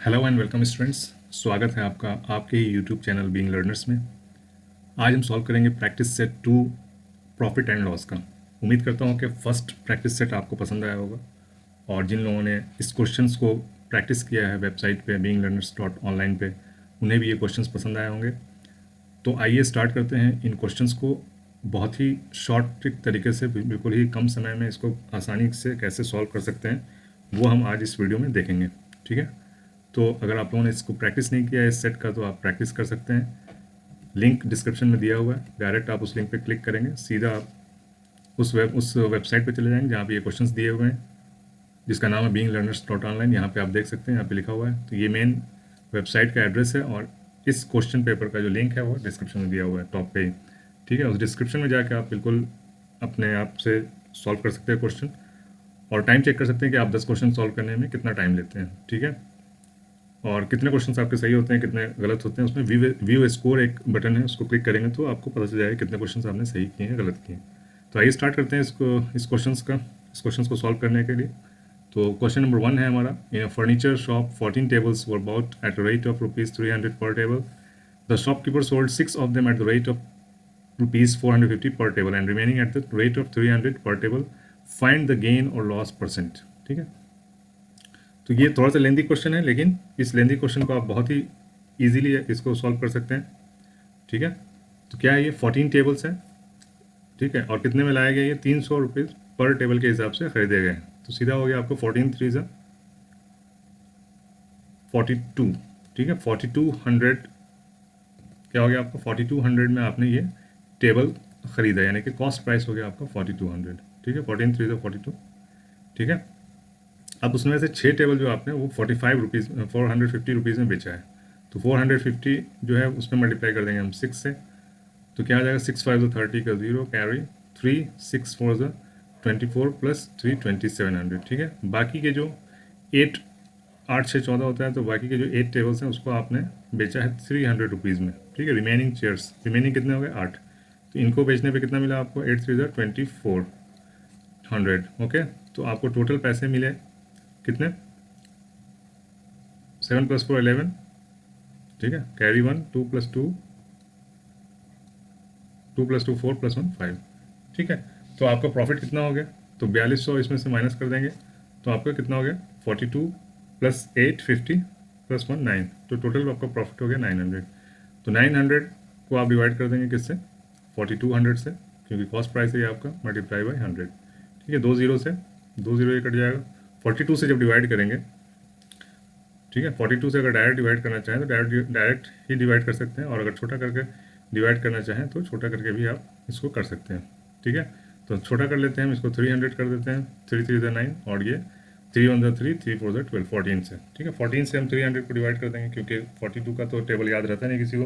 Hello and welcome students. स्वागत है आपका आपके ही यूट्यूब चैनल बीइंग लर्नर्स में। आज हम सॉल्व करेंगे practice set 2 profit and loss का। उम्मीद करता हूँ कि फर्स्ट प्रैक्टिस सेट आपको पसंद आया होगा और जिन लोगों ने इस क्वेश्चंस को प्रैक्टिस किया है वेबसाइट पे beinglearners.online पे, उन्हें भी ये क्वेश्चंस पसंद आए होंगे। तो आइए स्टार्ट करते हैं इन क्वेश्चंस को बहुत ही शॉर्ट ट्रिक तरीके से, बिल्कुल ही कम समय में इसको आसानी से कैसे सॉल्व कर सकते हैं वो हम आज इस वीडियो में देखेंगे। ठीक है, तो अगर आप लोगों ने इसको प्रैक्टिस नहीं किया है इस सेट का तो आप प्रैक्टिस कर सकते हैं। लिंक डिस्क्रिप्शन में दिया हुआ है, डायरेक्ट आप उस लिंक पे क्लिक करेंगे, सीधा आप उस वेबसाइट पे चले जाएंगे जहाँ पे ये क्वेश्चंस दिए हुए हैं, जिसका नाम है beinglearners.online। यहाँ पे आप देख सकते हैं, यहाँ पे लिखा हुआ है। तो ये मेन वेबसाइट का एड्रेस है और इस क्वेश्चन पेपर का जो लिंक है वो डिस्क्रिप्शन में दिया हुआ है टॉप पे ही। ठीक है, उस डिस्क्रिप्शन में जाके आप बिल्कुल अपने आप से सॉल्व कर सकते हैं क्वेश्चन और टाइम चेक कर सकते हैं कि आप 10 क्वेश्चन सॉल्व करने में कितना टाइम लेते हैं। ठीक है, और कितने क्वेश्चंस आपके सही होते हैं कितने गलत होते हैं। उसमें व्यू स्कोर एक बटन है, उसको क्लिक करेंगे तो आपको पता चल जाएगा कितने क्वेश्चंस आपने सही किए हैं गलत किए हैं। तो आइए स्टार्ट करते हैं इस क्वेश्चंस को सॉल्व करने के लिए। तो क्वेश्चन नंबर 1 है हमारा, in a furniture shop 14 tables were bought at the rate of ₹300 per table. The shopkeeper sold 6 of them at the rate of ₹450 per table and remaining at the rate of 300 per table. Find the gain और loss percent. ठीक है, तो ये थोड़ा सा lengthy question है, लेकिन इस लेंदी क्वेश्चन को आप बहुत ही इजीली इसको सॉल्व कर सकते हैं। ठीक है, तो क्या है, ये 14 टेबल्स हैं। ठीक है, और कितने में लाए गए, ये ₹300 पर टेबल के हिसाब से खरीदे गए। तो सीधा हो गया आपको 14 3 जा 42। ठीक है, 4200 क्या हो गया आपका, 4200 में आपने ये टेबल खरीदा, यानी कि कॉस्ट प्राइस हो गया आपका 4200। ठीक है, 14 3 जा 42। ठीक है, अब उसमें से 6 टेबल जो आपने वो 450 रुपीज़ में बेचा है। तो 450 जो है उसमें मल्टीप्लाई कर देंगे हम 6 से। तो क्या आ जाएगा, 6 5 30 का 0 कैरी 3 6 4 24 प्लस 3 2700। ठीक है, बाकी के जो 8 6 14 होता है, तो बाकी के जो 8 टेबल्स हैं उसको आपने बेचा है 300 रुपीज़ में। ठीक है, रिमेनिंग चेयर्स, रिमेनिंग कितने हो गए 8। तो इनको बेचने पे कितना मिला आपको, 8 3 2400। ओके, तो आपको टोटल पैसे मिले कितने, 7 + 4 11। ठीक है, कैरी 1 2 + 2 2 + 2 4 + 1 5। ठीक है, तो आपका प्रॉफिट कितना हो गया, तो 4200 इसमें से माइनस कर देंगे तो आपका कितना हो गया, 42 + 8 50 + 1 9। तो टोटल आपका प्रॉफिट हो गया 900। तो 900 को आप डिवाइड कर देंगे किससे, 4200 से, क्योंकि कॉस्ट प्राइस है ये आपका, मल्टीप्लाई बाई 100। ठीक है, 2 जीरो से 2 जीरो ये कट जाएगा। 42 से जब डिवाइड करेंगे, ठीक है, 42 से अगर डायरेक्ट डिवाइड करना चाहें तो डायरेक्ट ही डिवाइड कर सकते हैं, और अगर छोटा करके डिवाइड करना चाहें तो छोटा करके भी आप इसको कर सकते हैं। ठीक है, तो छोटा कर लेते हैं हम इसको, 300 कर देते हैं, 3 3 9 और ये 3 1 3 3 4 12 14 से। ठीक है, 14 से हम 300 को डिवाइड कर देंगे, क्योंकि 42 का तो टेबल याद रहता नहीं किसी को।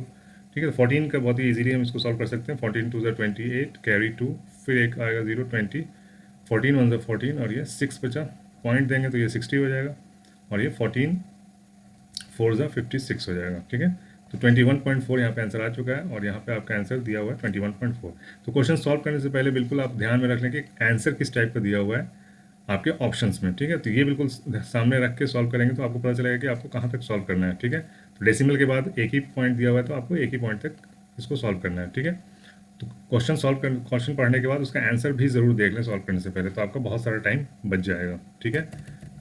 ठीक है, 14 का बहुत ही ईजिली हम इसको सॉल्व कर सकते हैं। 14 2 28 कैरी 2, फिर एक आएगा 0 20, 14 1 14 और ये 6 बचा, पॉइंट देंगे तो ये 60 हो जाएगा, और ये 14 4 56 हो जाएगा। ठीक है, तो 21.4 यहाँ पे आंसर आ चुका है, और यहाँ पे आपका आंसर दिया हुआ है 21.4। तो क्वेश्चन सॉल्व करने से पहले बिल्कुल आप ध्यान में रख लें कि आंसर किस टाइप का दिया हुआ है आपके ऑप्शंस में। ठीक है, तो ये बिल्कुल सामने रख के सॉल्व करेंगे तो आपको पता चलेगा कि आपको कहाँ तक सॉल्व करना है। ठीक है, तो डेसिमल के बाद एक ही पॉइंट दिया हुआ है तो आपको एक ही पॉइंट तक इसको सॉल्व करना है। ठीक है, तो क्वेश्चन पढ़ने के बाद उसका आंसर भी ज़रूर देख लें सॉल्व करने से पहले, तो आपका बहुत सारा टाइम बच जाएगा। ठीक है,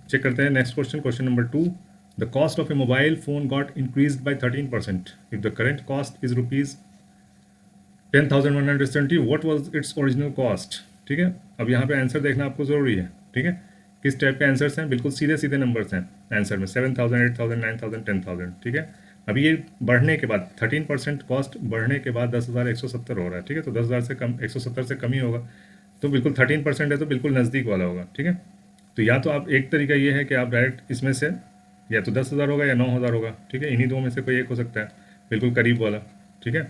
चेक करते हैं next question, question number 2। The cost of a mobile phone got increased by 13%. If the current cost is rupees 10,170, what was its original cost? ठीक है, अब यहाँ पे आंसर देखना आपको ज़रूरी है। ठीक है, किस टाइप के आंसर्स हैं, बिल्कुल सीधे सीधे नंबर्स हैं आंसर में, 7,000 8,000 9,000 10,000। ठीक है, अभी ये बढ़ने के बाद 13% कॉस्ट बढ़ने के बाद 10,170 हो रहा है। ठीक है, तो 10,000 से कम, 170 से कम ही होगा, तो बिल्कुल 13% है तो बिल्कुल नज़दीक वाला होगा। ठीक है, तो या तो आप, एक तरीका ये है कि आप डायरेक्ट इसमें से या तो 10,000 होगा या 9,000 होगा। ठीक है, इन्हीं दो में से कोई एक हो सकता है, बिल्कुल करीब वाला। ठीक है,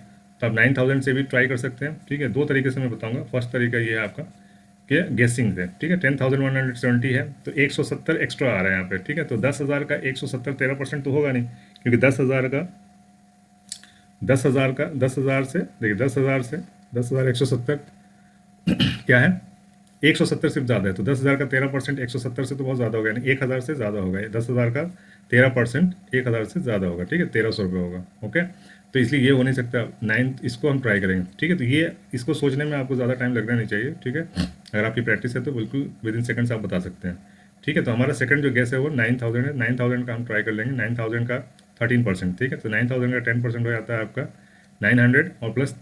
तो आप 9,000 से भी ट्राई कर सकते हैं। ठीक है, दो तरीके से मैं बताऊंगा। फर्स्ट तरीका ये है आपका कि गेसिंग से। ठीक है, 10,170 है तो 170 एक्स्ट्रा आ रहा है यहाँ पे। ठीक है, तो 10,000 का 170 13% तो होगा नहीं, क्योंकि 10,000 से देखिए 10,000 से 10,170 क्या है, 170 सिर्फ ज़्यादा है, तो 10,000 का 13% 170 से तो बहुत ज़्यादा होगा, यानी 1,000 से ज़्यादा होगा। 10,000 का 13% 1,000 से ज़्यादा होगा, ठीक है, 1,300 रुपये होगा। ओके, तो इसलिए ये हो नहीं सकता। नाइन्थ इसको हम ट्राई करेंगे, ठीक है। तो ये इसको सोचने में आपको ज़्यादा टाइम लगना नहीं चाहिए, ठीक है। अगर आपकी प्रैक्टिस है तो बिल्कुल विद इन सेकंड्स आप बता सकते हैं, ठीक है। तो हमारा सेकंड जो गेस है वो 9,000 है। 9,000 का हम ट्राई कर लेंगे। 9,000 का 13%, ठीक है। तो 9,000 का 10% हो जाता है आपका 900 और प्लस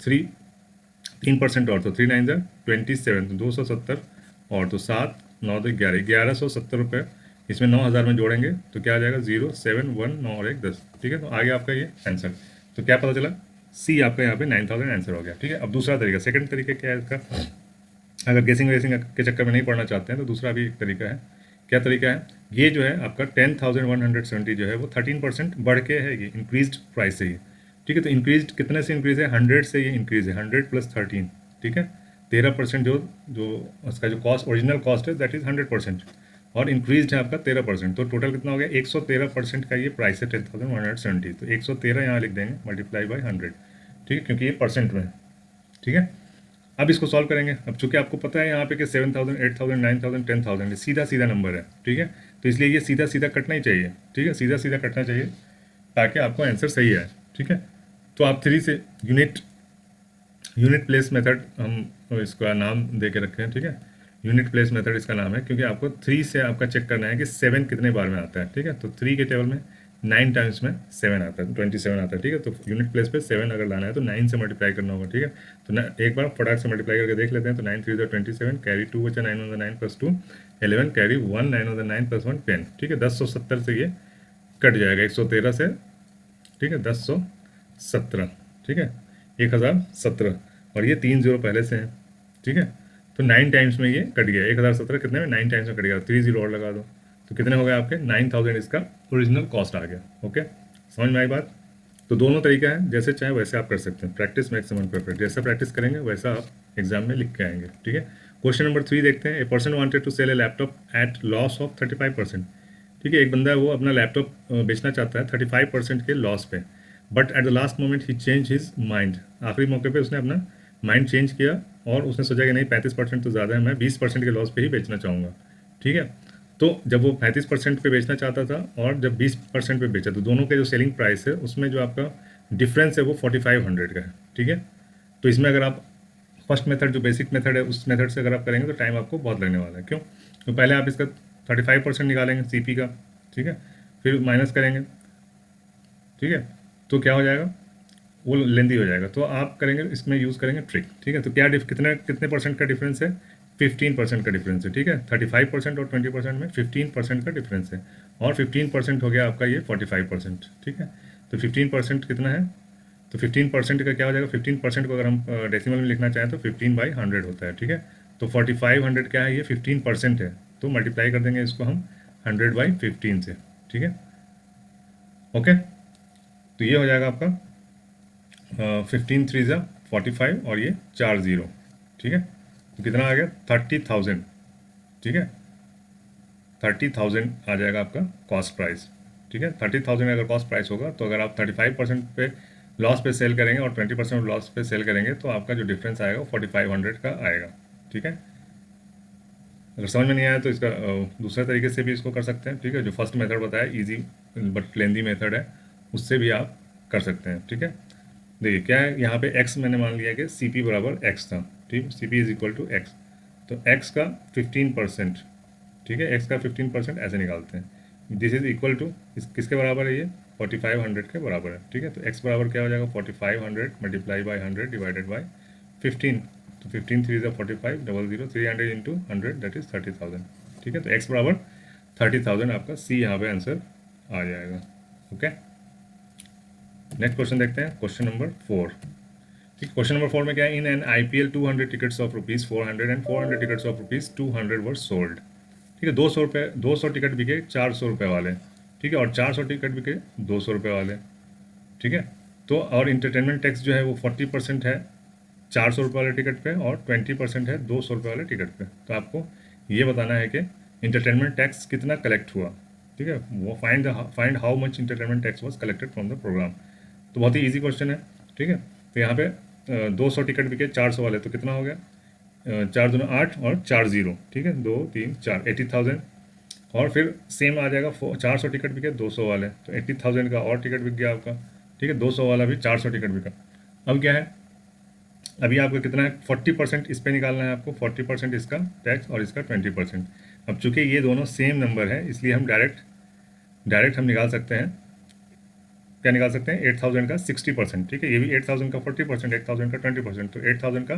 3% और, तो 3 9 27, तो 270 और, तो 7 9 तो 11, 1,170 रुपये। इसमें 9,000 में जोड़ेंगे तो क्या आ जाएगा, 0 7 1 9 और 1 10, ठीक है। तो आगे आपका ये आंसर, तो क्या पता चला, सी आपका यहाँ पे 9,000 आंसर हो गया, ठीक है। अब दूसरा तरीका, सेकंड तरीका क्या है इसका, अगर गेसिंग वेसिंग के चक्कर में नहीं पढ़ना चाहते हैं तो दूसरा भी एक तरीका है। क्या तरीका है, ये जो है आपका 10,170 जो है वो 13% बढ़ के है, ये इंक्रीज्ड प्राइस है ये, ठीक है। तो इंक्रीज कितने से इंक्रीज है, 100 से ये इंक्रीज है, 100 प्लस 13, ठीक है। 13% जो जो उसका जो कॉस्ट ओरिजिनल कॉस्ट है दैट इज 100%, और इंक्रीज है आपका 13%, तो टोटल कितना हो गया, 113% का ये प्राइस है 10,170। तो 113 यहाँ लिख देंगे मल्टीप्लाई बाई 100, ठीक है, क्योंकि ये परसेंट में है, ठीक है। अब इसको सॉल्व करेंगे। अब चूंकि आपको पता है यहाँ पे कि 7,000 8,000 9,000 10,000 सीधा सीधा नंबर है, ठीक है। तो इसलिए ये सीधा सीधा कटना ही चाहिए, ठीक है, सीधा सीधा कटना चाहिए ताकि आपको आंसर सही आए, ठीक है। तो आप 3 से यूनिट यूनिट प्लेस मेथड हम इसका नाम दे के रखे हैं, ठीक है। यूनिट प्लेस मेथड इसका नाम है, क्योंकि आपको 3 से आपका चेक करना है कि 7 कितने बार में आता है, ठीक है। तो 3 के टेबल में 9 टाइम्स में 7 आता है, 27 आता है, ठीक है। तो यूनिट प्लेस पे 7 अगर लाना है तो 9 से मल्टीप्लाई करना होगा, ठीक है। तो एक बार फटाक से मल्टीप्लाई करके देख लेते हैं। तो 9 3 27, कैरी 2 बचा, 9 on the 9 plus 2 11, carry 1 9 on the 9 plus 1 10, ठीक है। 1070 से ये कट जाएगा, 113 से, ठीक है, 1017, ठीक है, 1,017, और ये 3 जीरो पहले से हैं, ठीक है। तो 9 टाइम्स में ये कट गया, 1,017 कितने में, 9 टाइम्स में कट गया, 3 जीरो और लगा दो, तो कितने हो गए आपके 9,000 इसका ओरिजिनल कॉस्ट आ गया। ओके, समझ में आई बात। तो दोनों तरीका है, जैसे चाहे वैसे आप कर सकते हैं। प्रैक्टिस मेक्स मैन परफेक्ट, जैसा प्रैक्टिस करेंगे वैसा आप एग्जाम में लिख के आएंगे, ठीक है। क्वेश्चन नंबर 3 देखते हैं। A person wanted to sell a laptop at loss of 35%, ठीक है। एक बंदा है वो अपना लैपटॉप बेचना चाहता है 35% के लॉस पे, but at the last moment he change his mind, आखिरी मौके पे उसने अपना माइंड चेंज किया और उसने सोचा कि नहीं 35% तो ज़्यादा है, मैं 20% के लॉस पे ही बेचना चाहूँगा, ठीक है। तो जब वो 35% पे बेचना चाहता था और जब 20% पे बेचा, तो दोनों के जो सेलिंग प्राइस है उसमें जो आपका डिफरेंस है वो 4,500 का है, ठीक है। तो इसमें अगर आप फर्स्ट मेथड जो बेसिक मेथड है उस मेथड से अगर आप करेंगे तो टाइम आपको बहुत लगने वाला है। क्यों, तो पहले आप इसका 35% निकालेंगे सीपी का, ठीक है, फिर माइनस करेंगे, ठीक है। तो क्या हो जाएगा, वो लेंदी हो जाएगा। तो आप करेंगे इसमें यूज़ करेंगे ट्रिक, ठीक है। तो क्या कितने कितने परसेंट का डिफरेंस है, 15% का डिफरेंस है, ठीक है। 35% और 20% में 15% का डिफरेंस है, और 15% हो गया आपका ये 45%, ठीक है। तो 15% कितना है, तो 15% का क्या हो जाएगा, 15% को अगर हम डेसिमल में लिखना चाहें तो 15/100 होता है, ठीक है। तो 4,500 क्या है, ये 15% है, तो मल्टीप्लाई कर देंगे इसको हम 100/15 से, ठीक है। ओके, तो ये हो जाएगा आपका 15 3 ज़ा 45 और ये 4 जीरो, ठीक है। तो कितना आ गया 30,000, ठीक है। 30,000 आ जाएगा आपका कॉस्ट प्राइस, ठीक है। 30,000 अगर कॉस्ट प्राइस होगा तो अगर आप 35% पे लॉस पे सेल करेंगे और 20% लॉस पे सेल करेंगे तो आपका जो डिफरेंस आएगा वो 4,500 का आएगा, ठीक है। अगर समझ में नहीं आया तो इसका दूसरे तरीके से भी इसको कर सकते हैं, ठीक है। जो फर्स्ट मेथड बताया इजी बट लेंदी मेथड है, उससे भी आप कर सकते हैं, ठीक है। देखिए क्या है, यहाँ पे x मैंने मान लिया कि सी पी बराबर x था, ठीक, C P is equal to x. तो x का 15%, ठीक है, x का 15% ऐसे निकालते हैं। दिस इज इक्वल टू किसके बराबर है, ये 4,500 के बराबर है, ठीक है। तो x बराबर क्या हो जाएगा, 4,500 मल्टीप्लाई बाई 100 डिवाइडेड बाई 15। तो 15 3 ज़ा 45, 00 300 इंटू 100 दैट इज 30,000, ठीक है। तो x बराबर 30,000 आपका सी यहाँ पे आंसर आ जाएगा। ओके, नेक्स्ट क्वेश्चन देखते हैं, क्वेश्चन नंबर 4, ठीक। क्वेश्चन नंबर 4 में क्या है, in an IPL 200 tickets of ₹400 and 400 tickets of ₹200 were sold, ठीक है। 200 रुपये 200 टिकट बिके 400 रुपये वाले, ठीक है, और 400 टिकट बिके 200 रुपये वाले, ठीक है। तो और इंटरटेनमेंट टैक्स जो है वो 40% है 400 रुपये वाले टिकट पे और 20% है 200 रुपये वाले टिकट पे। तो आपको ये बताना है कि इंटरटेनमेंट टैक्स कितना कलेक्ट हुआ, ठीक है। वो find how much entertainment tax was collected from the programme. तो बहुत ही ईजी क्वेश्चन है, ठीक है। तो यहाँ पे 200 टिकट बिके 400 वाले, तो कितना हो गया, चार दूना 8 और 4 जीरो, ठीक है, 2 3 4, 80,000। और फिर सेम आ जाएगा 400 टिकट बिके 200 वाले, तो 80,000 का और टिकट बिक गया आपका, ठीक है, 200 वाला भी 400 टिकट बिका। अब क्या है, अभी आपका कितना है, 40% इस पे निकालना है आपको, 40% इसका टैक्स और इसका 20%। अब चूंकि ये दोनों सेम नंबर है, इसलिए हम डायरेक्ट हम निकाल सकते हैं, क्या निकाल सकते हैं, 8,000 का 60%, ठीक है, ये भी 8,000 का 40%, 8,000 का 20%, तो 8,000 का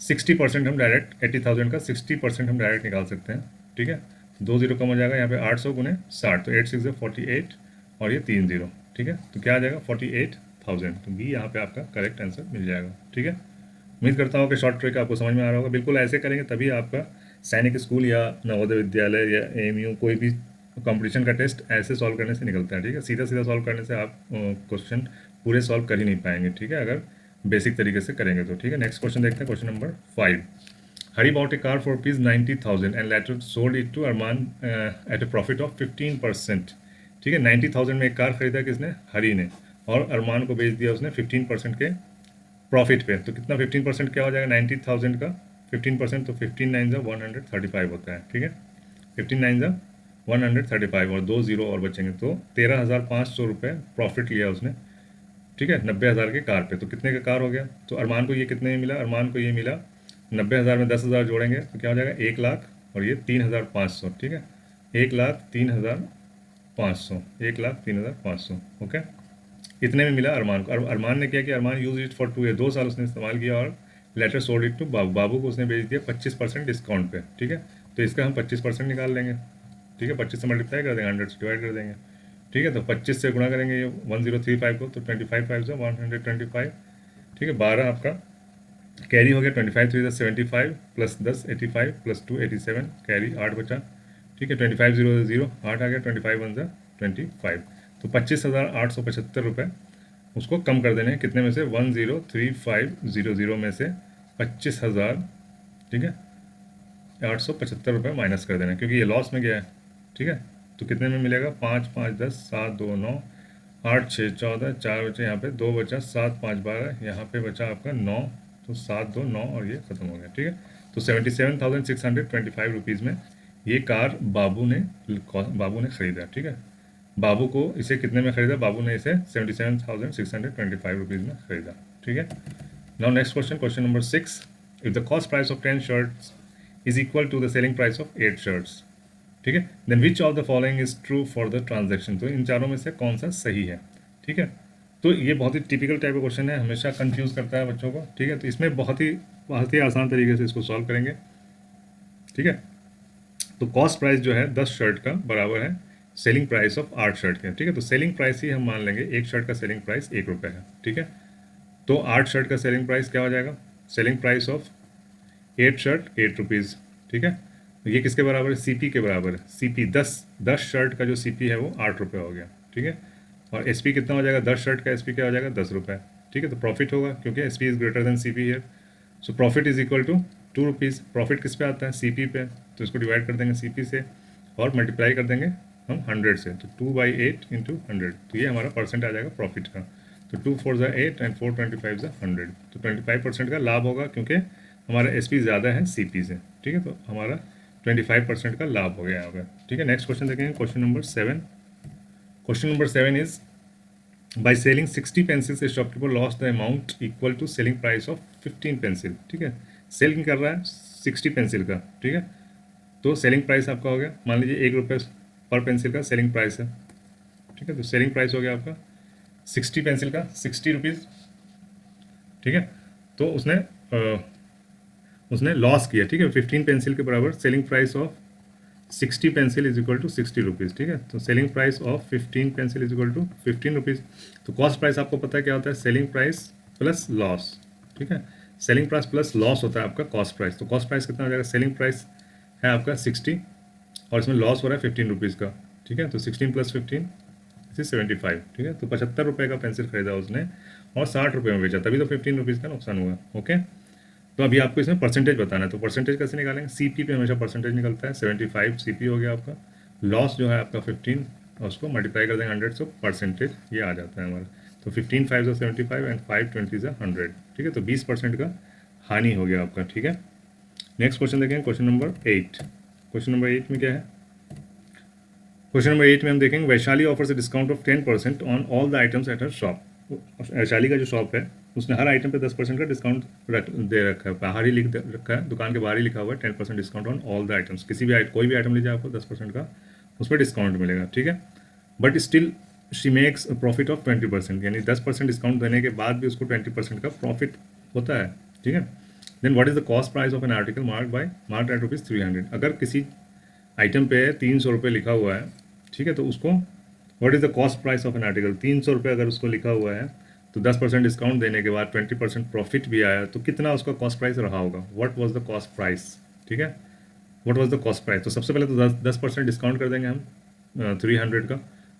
60% हम डायरेक्ट, 80,000 का 60% हम डायरेक्ट निकाल सकते हैं, ठीक है। 2 जीरो कम हो जाएगा यहाँ पे, 800 गुने 60, तो 8 6 48, और ये 3 जीरो, ठीक है, तो क्या आ जाएगा 48,000, तो बी यहाँ पे आपका करेक्ट आंसर मिल जाएगा, ठीक है। उम्मीद करता हूँ कि शॉर्ट ट्रिक आपको समझ में आ रहा होगा। बिल्कुल ऐसे करेंगे तभी आपका सैनिक स्कूल या नवोदय विद्यालय या एएमयू कोई भी कंपटीशन का टेस्ट ऐसे सॉल्व करने से निकलता है, ठीक है। सीधा सीधा सॉल्व करने से आप क्वेश्चन पूरे सॉल्व कर ही नहीं पाएंगे, ठीक है, अगर बेसिक तरीके से करेंगे तो, ठीक है। नेक्स्ट क्वेश्चन देखते हैं, question number 5। Hari bought a car for ₹90,000 and later sold it to Armaan at a profit of 15%, ठीक है। 90,000 में एक कार खरीदा किसने, हरी ने, और अरमान को बेच दिया उसने 15% के प्रॉफिट पे। तो कितना 15% क्या हो जाएगा, 90,000 का 15%, तो 15 9 135 होता है, ठीक है, 15 9 135, और 2 जीरो और बचेंगे, तो 13,500 रुपये प्रॉफिट लिया उसने, ठीक है, 90,000 के कार पे। तो कितने का कार हो गया, तो अरमान को ये कितने में मिला, अरमान को ये मिला 90,000 में 10,000 जोड़ेंगे तो क्या हो जाएगा 1 लाख, और ये 3,500, ठीक है, 1,03,500, 1,03,500, ओके। इतने में मिला अरमान को। अरमान ने क्या किया, अरमान यूज इट फॉर 2 साल उसने इस्तेमाल किया, और लेटर सोल्ड इट टू बाबू, बाबू को उसने बेच दिया 25% डिस्काउंट पे, ठीक है। तो इसका हम 25% निकाल लेंगे, ठीक है, 25 से मल्टीप्लाई कर देंगे, 100 से डिवाइड कर देंगे, ठीक है, तो 25 से गुणा करेंगे ये 1035 को, तो 25 5 से 125, ठीक है, 12 आपका कैरी हो गया, 25 3 75 प्लस 10 85 प्लस 2 87, कैरी 8 बचा, ठीक है, 25 0 0 8 आ गया, 25 1 25, तो 25,875 रुपये उसको कम कर देने हैं, कितने में से, 103500 में से 25,000, ठीक है, 875 रुपये माइनस कर देना है, क्योंकि ये लॉस में गया है, ठीक है। तो कितने में मिलेगा, 5 5 10 7 2 9 8 6 14, 4 बचे यहाँ पे, 2 बचा, 7 5 12, यहाँ पे बचा आपका 9, तो 7 2 9, और ये खत्म हो गया, ठीक है। तो 77,625 रुपीज़ में ये कार बाबू ने खरीदा, ठीक है। बाबू को इसे कितने में खरीदा, बाबू ने इसे 77,625 रुपीज़ में खरीदा, ठीक है। Now next question, question number 6। If the cost price of 10 shirts is equal to the selling price of 8 shirts, ठीक है, then which of the following is true for the transaction, तो इन चारों में से कौन सा सही है, ठीक है। तो ये बहुत ही टिपिकल टाइप का क्वेश्चन है, हमेशा कंफ्यूज करता है बच्चों को, ठीक है। तो इसमें बहुत ही आसान तरीके से इसको सॉल्व करेंगे, ठीक है। तो कॉस्ट प्राइस जो है 10 शर्ट का बराबर है सेलिंग प्राइस ऑफ 8 शर्ट के, ठीक है। तो सेलिंग प्राइस ही हम मान लेंगे, एक शर्ट का सेलिंग प्राइस 1 रुपये है, ठीक है। तो 8 शर्ट का सेलिंग प्राइस क्या हो जाएगा, selling price of 8 shirt 8 rupees, ठीक है। तो ये किसके बराबर है, सीपी के बराबर है, सीपी 10 शर्ट का जो सीपी है वो 8 रुपये हो गया, ठीक है। और एसपी कितना हो जाएगा, 10 शर्ट का एसपी क्या हो जाएगा, 10 रुपये, ठीक है। तो प्रॉफिट होगा, क्योंकि SP is greater than CP here, so profit is equal to 2 rupees. Profit किस पे आता है, सीपी पे, तो इसको डिवाइड कर देंगे सीपी से, और मल्टीप्लाई कर देंगे हम 100 से, तो 2/8 इंटू 100, तो ये हमारा परसेंट आ जाएगा प्रॉफिट का। तो 2 4 8 एंड 4 25 100, तो 25% का लाभ होगा, क्योंकि हमारा एसपी ज़्यादा है सीपी से, ठीक है। तो हमारा 25% का लाभ हो गया यहाँ पे, ठीक है। नेक्स्ट क्वेश्चन देखेंगे, question number 7। Question number 7 is by selling 60 pencils a shopkeeper loss the amount equal to selling price of 15 pencil, ठीक है। सेलिंग कर रहा है 60 पेंसिल का, ठीक है। तो सेलिंग प्राइस आपका हो गया, मान लीजिए 1 रुपये पर पेंसिल का सेलिंग प्राइस है, ठीक है। तो सेलिंग प्राइस हो गया आपका 60 पेंसिल का 60 रुपीज़, ठीक है। तो उसने लॉस किया, ठीक है, 15 पेंसिल के बराबर selling price of 60 pencil is equal to 60 rupees, ठीक है। तो selling price of 15 pencil is equal to 15 rupees. तो कॉस्ट प्राइस आपको पता है क्या होता है, सेलिंग प्राइस प्लस लॉस, ठीक है। सेलिंग प्राइस प्लस लॉस होता है आपका कॉस्ट प्राइस। तो कॉस्ट प्राइस कितना हो जाएगा, सेलिंग प्राइस है आपका 60, और इसमें लॉस हो रहा है 15 रुपीज़ का, ठीक है। तो 16 + 15 इज 75, ठीक है। तो 75 रुपये का पेंसिल खरीदा उसने, और 60 रुपये में बेचा, तभी तो 15 रुपीज़ का नुकसान हुआ, ओके। तो अभी आपको इसमें परसेंटेज बताना है, तो परसेंटेज कैसे निकालेंगे, सीपी पे हमेशा परसेंटेज निकलता है, 75 सीपी हो गया आपका, लॉस जो है आपका 15, और उसको मल्टीप्लाई कर देंगे 100 से, परसेंटेज ये आ जाता है हमारा। तो 15 5 75 एंड 5 20 100, ठीक है। तो 20% का हानि हो गया आपका, ठीक है। नेक्स्ट क्वेश्चन देखेंगे, क्वेश्चन नंबर 8। क्वेश्चन नंबर 8 में क्या है? क्वेश्चन नंबर 8 में हम देखेंगे Vaishali offers a discount of 10% on all the items at her shop. Vaishali का जो शॉप है उसने हर आइटम पे 10% का डिस्काउंट दे रखा है, बाहर ही रखा है, दुकान के बाहर ही लिखा हुआ है 10% discount on all the items. किसी भी कोई भी आइटम लीजिए आपको 10% का उस पर डिस्काउंट मिलेगा, ठीक है। But still she makes profit of 20%, यानी 10% डिस्काउंट देने के बाद भी उसको 20% का प्रॉफिट होता है, ठीक है। Then what is the cost price of an article mark at ₹300। अगर किसी आइटम पे 300 रुपये लिखा हुआ है, ठीक है, तो उसको what is the cost price of an article, 300 रुपये अगर उसको लिखा हुआ है तो 10% डिस्काउंट देने के बाद 20% प्रॉफिट भी आया तो कितना उसका कॉस्ट प्राइस रहा होगा? What was the cost price, ठीक है, what was the cost price. तो सबसे पहले तो 10% डिस्काउंट कर देंगे हम 300 का,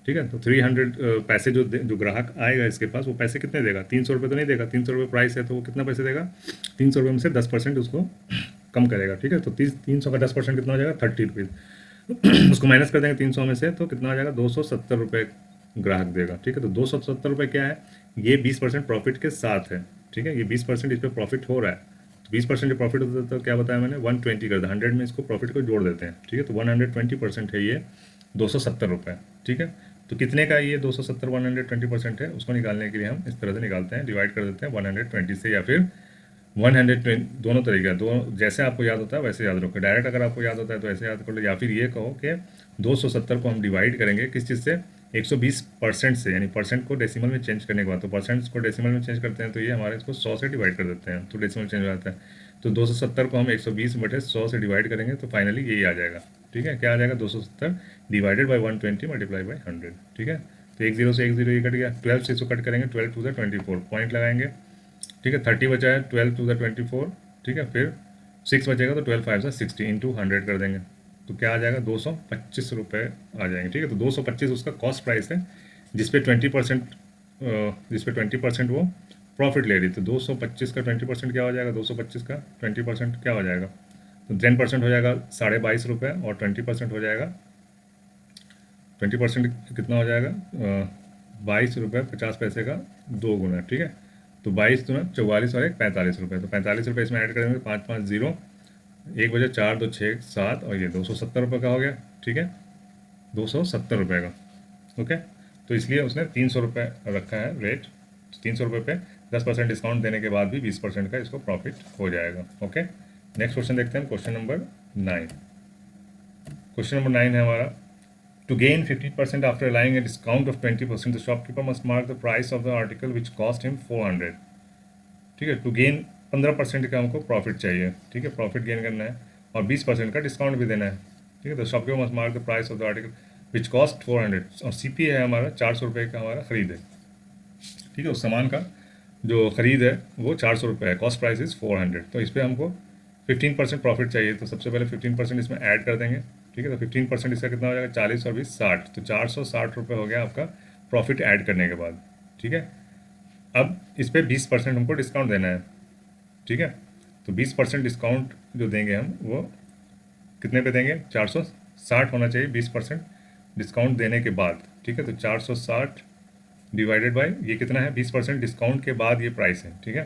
ठीक है। तो 300 पैसे जो ग्राहक आएगा इसके पास वो पैसे कितने देगा? 300 रुपये तो नहीं देगा, 300 रुपये प्राइस है तो वो कितना पैसे देगा? 300 रुपये में से 10% उसको कम करेगा, ठीक है। तो 300 का 10% कितना हो जाएगा? 30 रुपीज़। उसको माइनस कर देंगे 300 में से तो कितना हो जाएगा? 270 रुपये ग्राहक देगा, ठीक है। तो 270 रुपये क्या है? ये 20% प्रॉफिट के साथ है, ठीक है। ये 20% इस पर प्रॉफिट हो रहा है, तो 20% जो प्रॉफिट होता है तो क्या बताया मैंने? 120 कर दिया, 100 में इसको प्रॉफिट को जोड़ देते हैं, ठीक है। तो 120% है ये 270 रुपये, ठीक है। तो कितने का ये 270 120% है? उसको निकालने के लिए हम इस तरह से निकालते हैं, डिवाइड कर देते हैं 120 से, या फिर 120, दोनों तरीका, दो जैसे आपको याद होता है वैसे याद रखो। डायरेक्ट अगर आपको याद होता है तो ऐसे याद कर लो, या फिर ये कहो कि 270 को हम डिवाइड करेंगे किस चीज़ से? 120% से, यानी परसेंट को डेसिमल में चेंज करने के बाद। तो परसेंट को डेसिमल में चेंज करते हैं तो ये हमारे इसको 100 से डिवाइड कर देते हैं तो डेसिमल चेंज हो जाता है। तो 270 को हम 120/100 से डिवाइड करेंगे तो फाइनली यही आ जाएगा, ठीक है। क्या आ जाएगा? 270 डिवाइडेड बाई 120 मल्टीप्लाई बाई 100, ठीक है। तो एक जीरो से एक जीरो ये कट गया, 12 से इसको कट करेंगे, 12 टू द 24 पॉइंट लगाएंगे, ठीक है। 30 बचा है, 12 टू द 24, ठीक है। फिर 6 बचेगा तो 12 5 60 इंटू 100 कर देंगे तो क्या आ जाएगा? 225 रुपये आ जाएंगे, ठीक है। तो 225 उसका कॉस्ट प्राइस है जिसपे 20% वो प्रॉफिट ले रही। तो 225 का 20% क्या हो जाएगा? 225 का 20% क्या हो जाएगा? तो 10% हो जाएगा 22.5 रुपये और 20% हो जाएगा 20% कितना हो जाएगा? 22 रुपये 50 पैसे का 2 गुना, ठीक है। तो 22 दूना 44 और 45 रुपये, तो 45 रुपये इसमें ऐड करेंगे, 5 5 0, 1 बजे 4 2 6 7 और ये 270 रुपये का हो गया, ठीक है। 270 रुपये का, ओके। तो इसलिए उसने 300 रुपये रखा है रेट। 300 रुपये पे 10% डिस्काउंट देने के बाद भी 20% का इसको प्रॉफिट हो जाएगा, ओके। नेक्स्ट क्वेश्चन देखते हैं, क्वेश्चन नंबर 9। क्वेश्चन नंबर 9 है हमारा, To gain 15% after allowing a discount of 20%, the shopkeeper must mark the price of the article which cost him 400, ठीक है। टू गेन 15% का हमको प्रॉफिट चाहिए, ठीक है, प्रॉफिट गेन करना है और 20% का डिस्काउंट भी देना है, ठीक है। तो shopkeeper must mark the price of the article which cost 400 और CP है हमारा 400 रुपये का हमारा खरीद है, ठीक है। उस सामान का जो खरीद है वो 400 रुपये है, कॉस्ट प्राइस इज़ 400। तो इस पर हमको 15% प्रॉफिट चाहिए, तो सबसे पहले 15% इसमें ऐड कर देंगे, ठीक है। तो 15% इसका कितना हो जाएगा? 40 और 20 60, तो 460 रुपये हो गया आपका प्रॉफिट ऐड करने के बाद, ठीक है। अब इस पर 20% हमको डिस्काउंट देना है, ठीक है। तो 20% डिस्काउंट जो देंगे हम वो कितने पे देंगे? 460 होना चाहिए 20% डिस्काउंट देने के बाद, ठीक है। तो 460 डिवाइडेड बाई ये कितना है? 20% डिस्काउंट के बाद ये प्राइस है, ठीक है।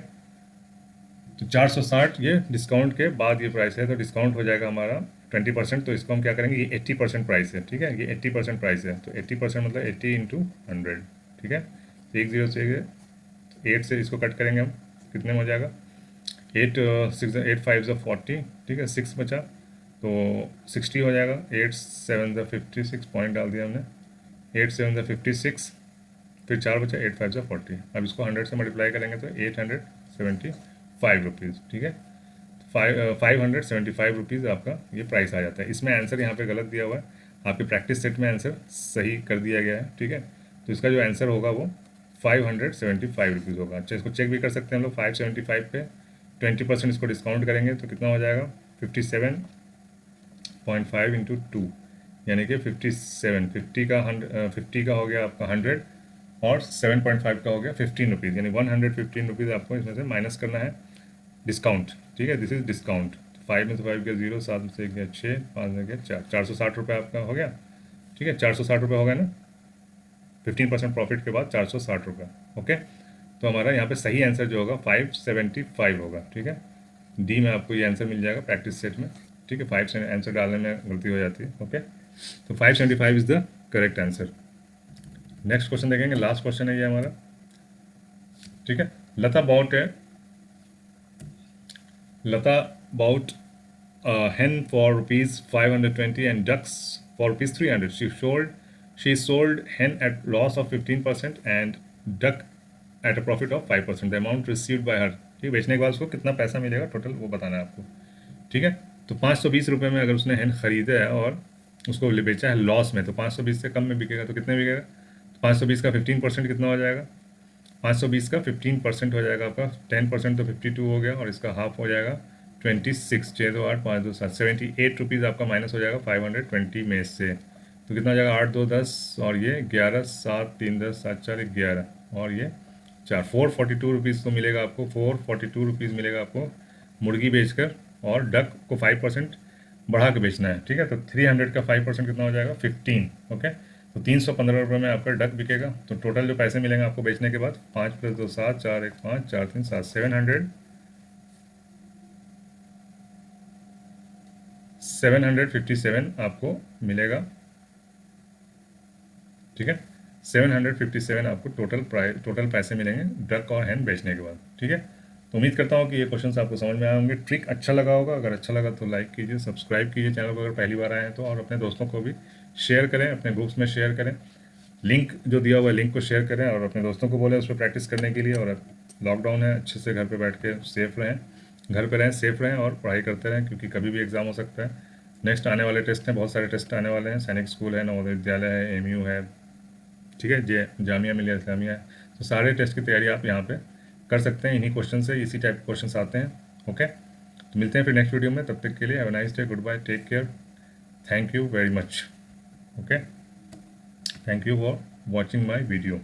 तो 460 ये डिस्काउंट के बाद ये प्राइस है, तो डिस्काउंट हो जाएगा हमारा 20%। तो इसको हम क्या करेंगे? ये 80% प्राइस है, ठीक है। ये 80% प्राइस है, तो 80% मतलब 80 इंटू 100, ठीक है। तो 1 0 से 8 से इसको कट करेंगे हम, कितने में हो जाएगा? 8 6 8 5 40, ठीक है। 6 बचा तो 60 हो जाएगा। 8 7 56 पॉइंट डाल दिया हमने, 8 7 56, फिर 4 बचा, 8 5 40। अब इसको 100 से मल्टीप्लाई करेंगे तो 875 रुपीज़, ठीक है। 575 रुपीज़ आपका ये प्राइस आ जाता है। इसमें आंसर यहाँ पे गलत दिया हुआ है, आपके प्रैक्टिस सेट में आंसर सही कर दिया गया है, ठीक है। तो इसका जो आंसर होगा वो 575 रुपीज़ होगा। अच्छा, इसको चेक भी कर सकते हैं हम लोग। 575 पे 20% इसको डिस्काउंट करेंगे तो कितना हो जाएगा? 57.5 इंटू 2, यानी कि 57, 50 का हो गया आपका 100 और 7.5 का हो गया 15 रुपीज़, यानी 115 रुपीज़ आपको इसमें से माइनस करना है डिस्काउंट, ठीक है। This is discount. 5 में से 5 गया 0, 7 में से 1 गया 6, 5 में गया 4, 460 रुपये आपका हो गया, ठीक है। 460 रुपये हो गया ना, 15% प्रॉफिट के बाद 460 रुपये, ओके। तो हमारा यहाँ पे सही आंसर जो होगा 575 होगा, ठीक है। डी में आपको ये आंसर मिल जाएगा प्रैक्टिस सेट में। ठीक है, 5 से आंसर डालने में गलती हो जाती है। ओके, तो 575 is the correct answer. Next question देखेंगे, लास्ट क्वेश्चन है ये हमारा। ठीक है, लता bought a hen for rupees 520 and ducks for rupees 300. She sold hen at loss of 15% and duck at a profit of 5%. The amount received by her, ठीक है, बेचने के बाद उसको कितना पैसा मिलेगा टोटल वो बताना है आपको। ठीक है, तो 520 रुपये में अगर उसने hen खरीदा है और उसको बेचा है लॉस में, तो 520 से कम में बिकेगा तो कितने बिकेगा? तो 520 का 15% कितना हो जाएगा? 520 का 15% हो जाएगा आपका, 10% तो 52 हो गया और इसका हाफ हो जाएगा 26, 6 2 8 5 2 7, 78 रुपीज़ आपका माइनस हो जाएगा 520 में से। तो कितना हो जाएगा? 8 2 10 और ये 11, 7 3 10 7 4 11 और ये 4, 442 रुपीज़ तो मिलेगा आपको, 442 रुपीज़ मिलेगा आपको मुर्गी बेचकर, और डक को 5% बढ़ा के बेचना है। ठीक है, तो 300 का 5% कितना हो जाएगा? 15। ओके, तो 315 रुपये में आपका डक बिकेगा। तो टोटल जो पैसे मिलेंगे आपको बेचने के बाद 5 + 2 7, 4 1 5 4 3 7, 757 आपको मिलेगा। ठीक है, 757 आपको टोटल पैसे मिलेंगे डक और हैन बेचने के बाद। ठीक है, तो उम्मीद करता हूँ कि ये क्वेश्चन आपको समझ में आए होंगे, ट्रिक अच्छा लगा होगा। अगर अच्छा लगा तो लाइक कीजिए, सब्सक्राइब कीजिए चैनल को अगर पहली बार आए हैं तो, और अपने दोस्तों को भी शेयर करें, अपने ग्रुप्स में शेयर करें। लिंक जो दिया हुआ है लिंक को शेयर करें और अपने दोस्तों को बोलें उस पर प्रैक्टिस करने के लिए। और लॉकडाउन है, अच्छे से घर पे बैठ के सेफ रहें, घर पे रहें, सेफ रहें और पढ़ाई करते रहें, क्योंकि कभी भी एग्ज़ाम हो सकता है। नेक्स्ट आने वाले टेस्ट हैं, बहुत सारे टेस्ट आने वाले हैं। सैनिक स्कूल है, नवोदय विद्यालय है, एमयू है, ठीक है, जामिया मिलिया इस्लामिया है। तो सारे टेस्ट की तैयारी आप यहाँ पे कर सकते हैं, इन्हीं क्वेश्चन से, इसी टाइप के क्वेश्चन आते हैं। ओके, तो मिलते हैं फिर नेक्स्ट वीडियो में, तब तक के लिए have a nice day, good bye, take care, thank you very much. Okay, thank you for watching my video.